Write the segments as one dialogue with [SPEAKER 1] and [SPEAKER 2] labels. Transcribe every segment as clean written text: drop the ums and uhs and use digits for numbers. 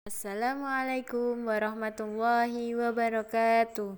[SPEAKER 1] Assalamualaikum warahmatullahi wabarakatuh.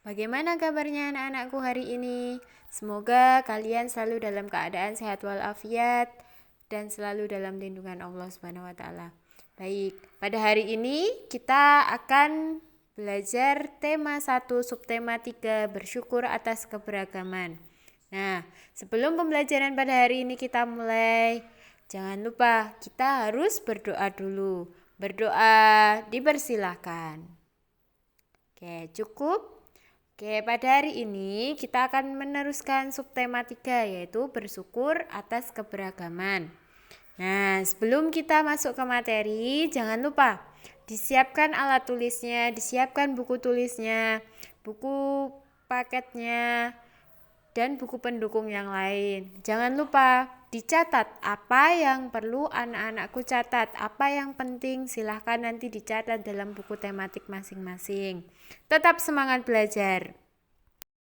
[SPEAKER 1] Bagaimana kabarnya anak-anakku hari ini? Semoga kalian selalu dalam keadaan sehat walafiat dan selalu dalam lindungan Allah Subhanahu wa taala. Baik, pada hari ini kita akan belajar tema 1 subtema 3 bersyukur atas keberagaman. Nah, sebelum pembelajaran pada hari ini kita mulai, jangan lupa kita harus berdoa dulu. Berdoa dipersilahkan. Oke, cukup. Oke, pada hari ini kita akan meneruskan subtema 3 yaitu bersyukur atas keberagaman. Nah, sebelum kita masuk ke materi, jangan lupa disiapkan alat tulisnya, disiapkan buku tulisnya, buku paketnya, dan buku pendukung yang lain. Jangan lupa dicatat apa yang perlu anak-anakku catat, apa yang penting silahkan nanti dicatat dalam buku tematik masing-masing. Tetap semangat belajar.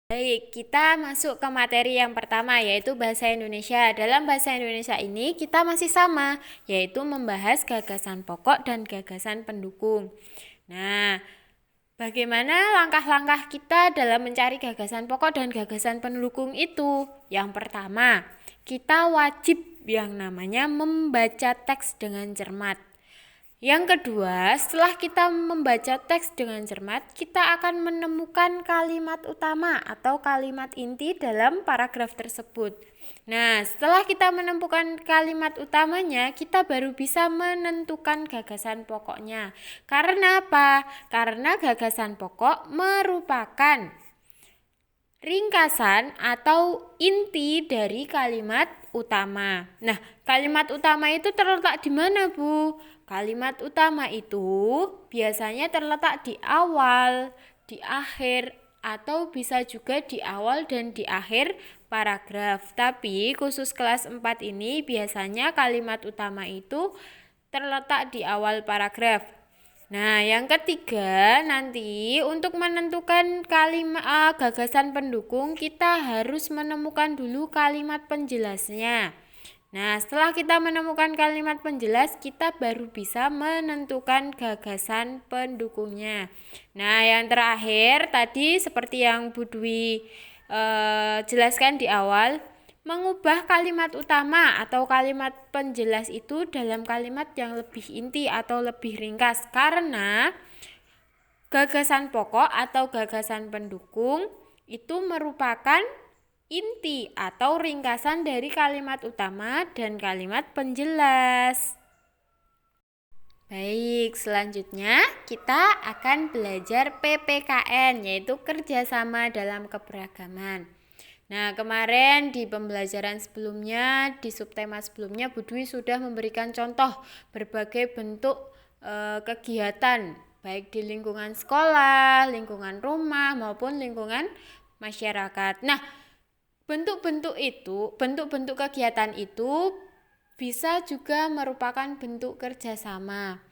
[SPEAKER 1] Baik, kita masuk ke materi yang pertama yaitu bahasa Indonesia. Dalam bahasa Indonesia ini kita masih sama, yaitu membahas gagasan pokok dan gagasan pendukung. Nah, bagaimana langkah-langkah kita dalam mencari gagasan pokok dan gagasan pendukung itu? Yang pertama, kita wajib yang namanya membaca teks dengan cermat. Yang kedua, setelah kita membaca teks dengan cermat, kita akan menemukan kalimat utama atau kalimat inti dalam paragraf tersebut. Nah, setelah kita menemukan kalimat utamanya, kita baru bisa menentukan gagasan pokoknya. Karena apa? Karena gagasan pokok merupakan ringkasan atau inti dari kalimat utama. Nah, kalimat utama itu terletak di mana, Bu? Kalimat utama itu biasanya terletak di awal, di akhir, atau bisa juga di awal dan di akhir paragraf. Tapi khusus kelas 4 ini biasanya kalimat utama itu terletak di awal paragraf. Nah, yang ketiga nanti untuk menentukan kalimat gagasan pendukung kita harus menemukan dulu kalimat penjelasnya. Nah, setelah kita menemukan kalimat penjelas, kita baru bisa menentukan gagasan pendukungnya. Nah, yang terakhir tadi seperti yang Bu Dwi jelaskan di awal, mengubah kalimat utama atau kalimat penjelas itu dalam kalimat yang lebih inti atau lebih ringkas, karena gagasan pokok atau gagasan pendukung itu merupakan inti atau ringkasan dari kalimat utama dan kalimat penjelas. Baik, selanjutnya kita akan belajar PPKN, yaitu kerjasama dalam keberagaman. Nah, kemarin di pembelajaran sebelumnya, di subtema sebelumnya, Bu Dwi sudah memberikan contoh berbagai bentuk kegiatan, baik di lingkungan sekolah, lingkungan rumah, maupun lingkungan masyarakat. Nah, bentuk-bentuk kegiatan itu bisa juga merupakan bentuk kerjasama.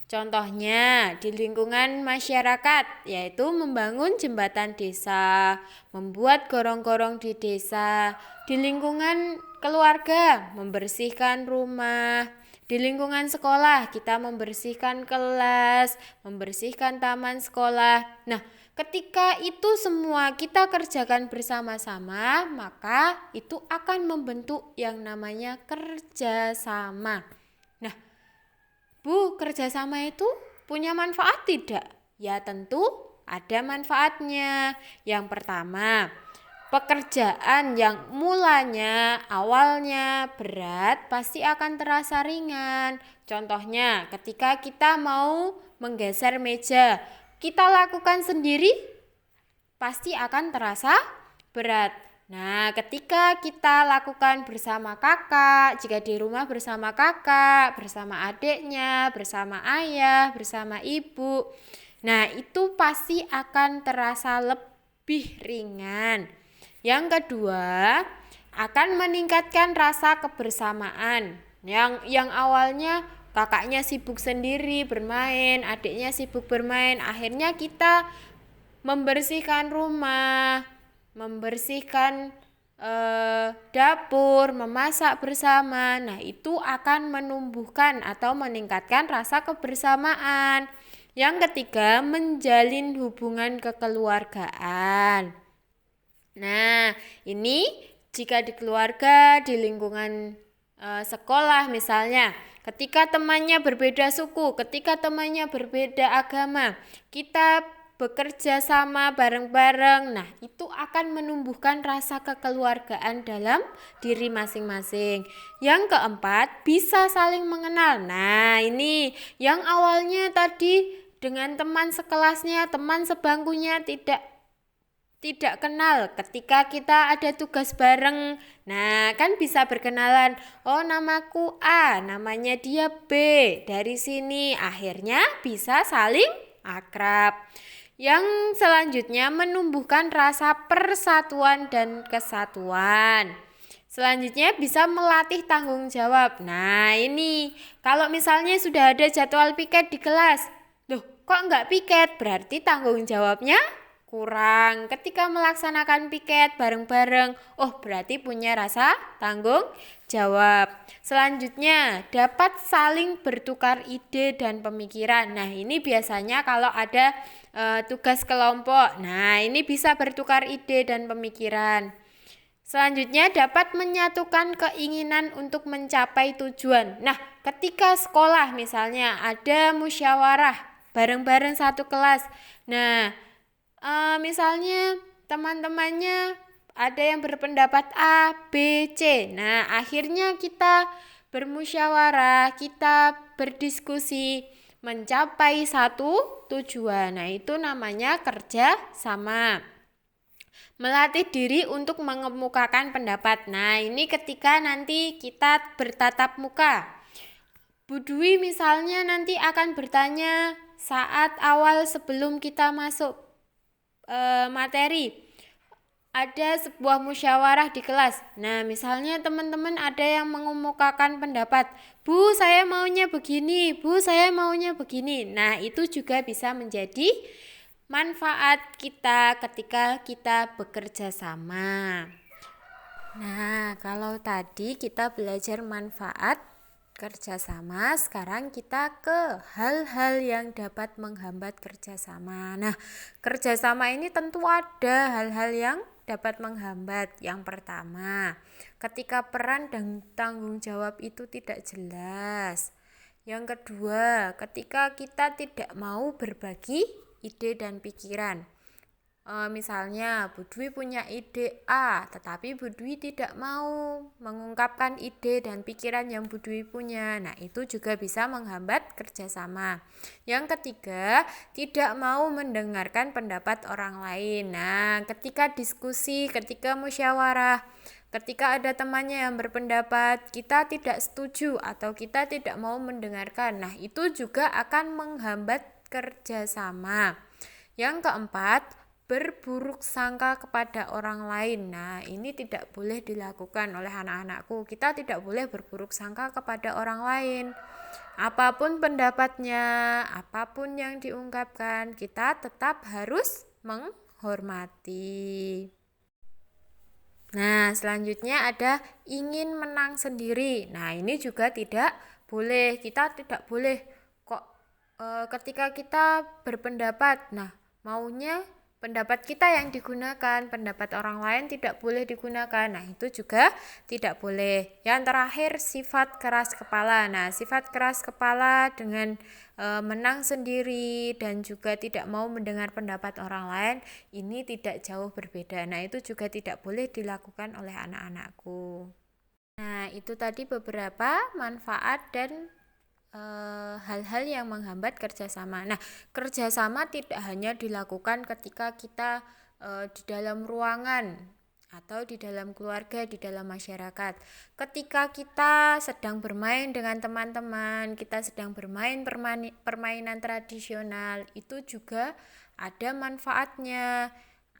[SPEAKER 1] Contohnya di lingkungan masyarakat, yaitu membangun jembatan desa, membuat gorong-gorong di desa. Di lingkungan keluarga, membersihkan rumah. Di lingkungan sekolah, kita membersihkan kelas, membersihkan taman sekolah. Nah, ketika itu semua kita kerjakan bersama-sama, maka itu akan membentuk yang namanya kerjasama. Nah, Bu, kerjasama itu punya manfaat tidak? Ya tentu ada manfaatnya. Yang pertama, pekerjaan yang mulanya awalnya berat pasti akan terasa ringan. Contohnya ketika kita mau menggeser meja, kita lakukan sendiri pasti akan terasa berat. Nah, ketika kita lakukan bersama kakak, jika di rumah bersama kakak, bersama adiknya, bersama ayah, bersama ibu, nah itu pasti akan terasa lebih ringan. Yang kedua, akan meningkatkan rasa kebersamaan. Yang awalnya kakaknya sibuk sendiri bermain, adiknya sibuk bermain, akhirnya kita membersihkan rumah, membersihkan dapur, memasak bersama. Nah, itu akan menumbuhkan atau meningkatkan rasa kebersamaan. Yang ketiga, menjalin hubungan kekeluargaan. Nah, ini jika di keluarga, di lingkungan sekolah misalnya, ketika temannya berbeda suku, ketika temannya berbeda agama, kita bekerja sama bareng-bareng. Nah, itu akan menumbuhkan rasa kekeluargaan dalam diri masing-masing. Yang keempat, bisa saling mengenal. Nah, ini yang awalnya tadi dengan teman sekelasnya, teman sebangkunya tidak kenal, ketika kita ada tugas bareng, nah kan bisa berkenalan. Oh, namaku A, namanya dia B, dari sini akhirnya bisa saling akrab. Yang selanjutnya, menumbuhkan rasa persatuan dan kesatuan. Selanjutnya, bisa melatih tanggung jawab. Nah, ini kalau misalnya sudah ada jadwal piket di kelas, loh kok nggak piket? Berarti tanggung jawabnya kurang. Ketika melaksanakan piket bareng-bareng, oh berarti punya rasa tanggung jawab. Selanjutnya, dapat saling bertukar ide dan pemikiran. Nah, ini biasanya kalau ada tugas kelompok. Nah, ini bisa bertukar ide dan pemikiran. Selanjutnya, dapat menyatukan keinginan untuk mencapai tujuan. Nah, ketika sekolah misalnya ada musyawarah bareng-bareng satu kelas. Nah, misalnya teman-temannya ada yang berpendapat A, B, C. Nah, akhirnya kita bermusyawarah, kita berdiskusi mencapai satu tujuan. Nah, itu namanya kerja sama. Melatih diri untuk mengemukakan pendapat. Nah, ini ketika nanti kita bertatap muka. Bu Dwi misalnya nanti akan bertanya saat awal sebelum kita masuk materi, ada sebuah musyawarah di kelas. Nah, misalnya teman-teman ada yang mengemukakan pendapat, Bu, saya maunya begini, Bu, saya maunya begini. Nah, itu juga bisa menjadi manfaat kita ketika kita bekerja sama. Nah, kalau tadi kita belajar manfaat kerjasama, sekarang kita ke hal-hal yang dapat menghambat kerjasama. Nah, kerjasama ini tentu ada hal-hal yang dapat menghambat. Yang pertama, ketika peran dan tanggung jawab itu tidak jelas. Yang kedua, ketika kita tidak mau berbagi ide dan pikiran. Misalnya Bu Dwi punya ide A, tetapi Bu Dwi tidak mau mengungkapkan ide dan pikiran yang Bu Dwi punya. Nah, itu juga bisa menghambat kerjasama. Yang ketiga, tidak mau mendengarkan pendapat orang lain. Nah, ketika diskusi, ketika musyawarah, ketika ada temannya yang berpendapat kita tidak setuju atau kita tidak mau mendengarkan, nah itu juga akan menghambat kerjasama. Yang keempat, berburuk sangka kepada orang lain. Nah, ini tidak boleh dilakukan oleh anak-anakku. Kita tidak boleh berburuk sangka kepada orang lain. Apapun pendapatnya, apapun yang diungkapkan, kita tetap harus menghormati. Nah, selanjutnya ada ingin menang sendiri. Nah, ini juga tidak boleh. Kita tidak boleh kok ketika kita berpendapat, nah maunya pendapat kita yang digunakan, pendapat orang lain tidak boleh digunakan. Nah, itu juga tidak boleh. Yang terakhir, sifat keras kepala. Nah, sifat keras kepala dengan menang sendiri dan juga tidak mau mendengar pendapat orang lain, ini tidak jauh berbeda. Nah, itu juga tidak boleh dilakukan oleh anak-anakku. Nah, itu tadi beberapa manfaat dan hal-hal yang menghambat kerjasama. Nah, kerjasama tidak hanya dilakukan ketika kita di dalam ruangan atau di dalam keluarga, di dalam masyarakat. Ketika kita sedang bermain dengan teman-teman, kita sedang bermain permainan tradisional, itu juga ada manfaatnya.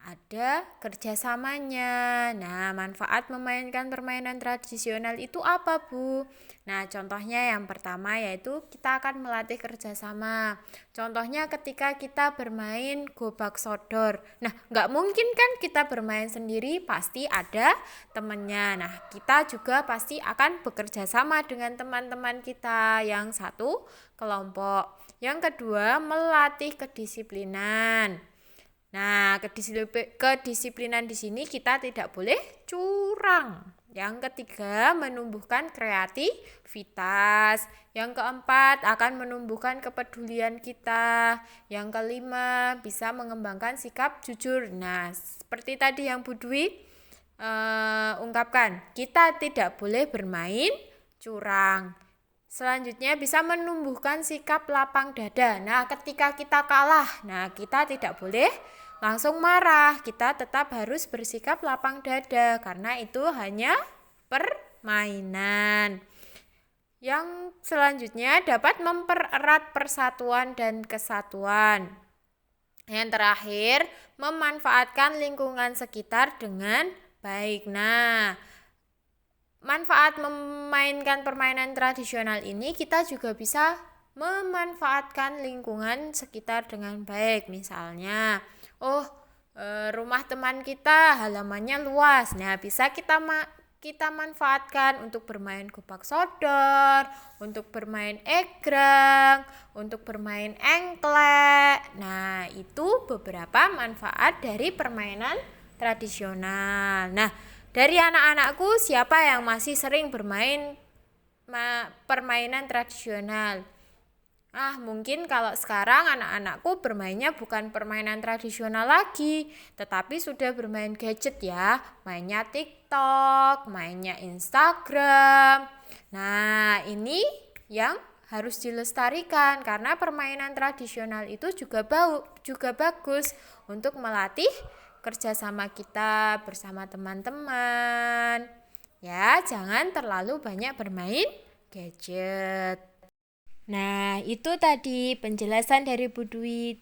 [SPEAKER 1] ada kerjasamanya. Nah, manfaat memainkan permainan tradisional itu apa, Bu? Nah, contohnya yang pertama yaitu kita akan melatih kerjasama. Contohnya ketika kita bermain gobak sodor. Nah, nggak mungkin kan kita bermain sendiri, pasti ada temannya. Nah, kita juga pasti akan bekerja sama dengan teman-teman kita yang satu kelompok. Yang kedua, melatih kedisiplinan. Nah, kedisiplinan di sini kita tidak boleh curang. Yang ketiga, menumbuhkan kreativitas. Yang keempat, akan menumbuhkan kepedulian kita. Yang kelima, bisa mengembangkan sikap jujur. Nah, seperti tadi yang Bu Dwi ungkapkan, kita tidak boleh bermain curang. Selanjutnya bisa menumbuhkan sikap lapang dada. Nah, ketika kita kalah, kita tidak boleh langsung marah. Kita tetap harus bersikap lapang dada karena itu hanya permainan. Yang selanjutnya dapat mempererat persatuan dan kesatuan. Yang terakhir, memanfaatkan lingkungan sekitar dengan baik. Nah, manfaat memainkan permainan tradisional ini kita juga bisa memanfaatkan lingkungan sekitar dengan baik. Misalnya, rumah teman kita halamannya luas. Nah, bisa kita manfaatkan untuk bermain gobak sodor, untuk bermain egrang, untuk bermain engklek. Nah, itu beberapa manfaat dari permainan tradisional. Nah, dari anak-anakku siapa yang masih sering bermain permainan tradisional? Mungkin kalau sekarang anak-anakku bermainnya bukan permainan tradisional lagi, tetapi sudah bermain gadget ya, mainnya TikTok, mainnya Instagram. Nah, ini yang harus dilestarikan karena permainan tradisional itu juga bagus untuk melatih kerjasama kita bersama teman-teman. Ya, jangan terlalu banyak bermain gadget. Nah, itu tadi penjelasan dari Bu Dwi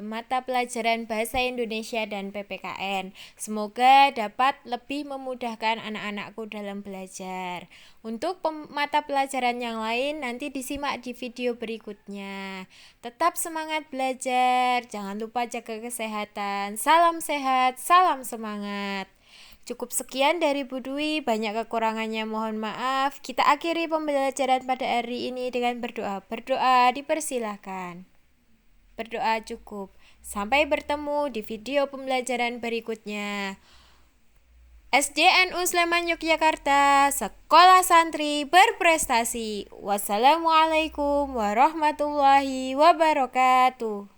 [SPEAKER 1] mata pelajaran Bahasa Indonesia dan PPKN. Semoga dapat lebih memudahkan anak-anakku dalam belajar. Untuk mata pelajaran yang lain nanti disimak di video berikutnya. Tetap semangat belajar, jangan lupa jaga kesehatan. Salam sehat, salam semangat. Cukup sekian dari Bu Dwi, banyak kekurangannya mohon maaf. Kita akhiri pembelajaran pada hari ini dengan berdoa. Berdoa dipersilahkan. Berdoa cukup. Sampai bertemu di video pembelajaran berikutnya. SDNU Sleman Yogyakarta, Sekolah Santri Berprestasi. Wassalamualaikum warahmatullahi wabarakatuh.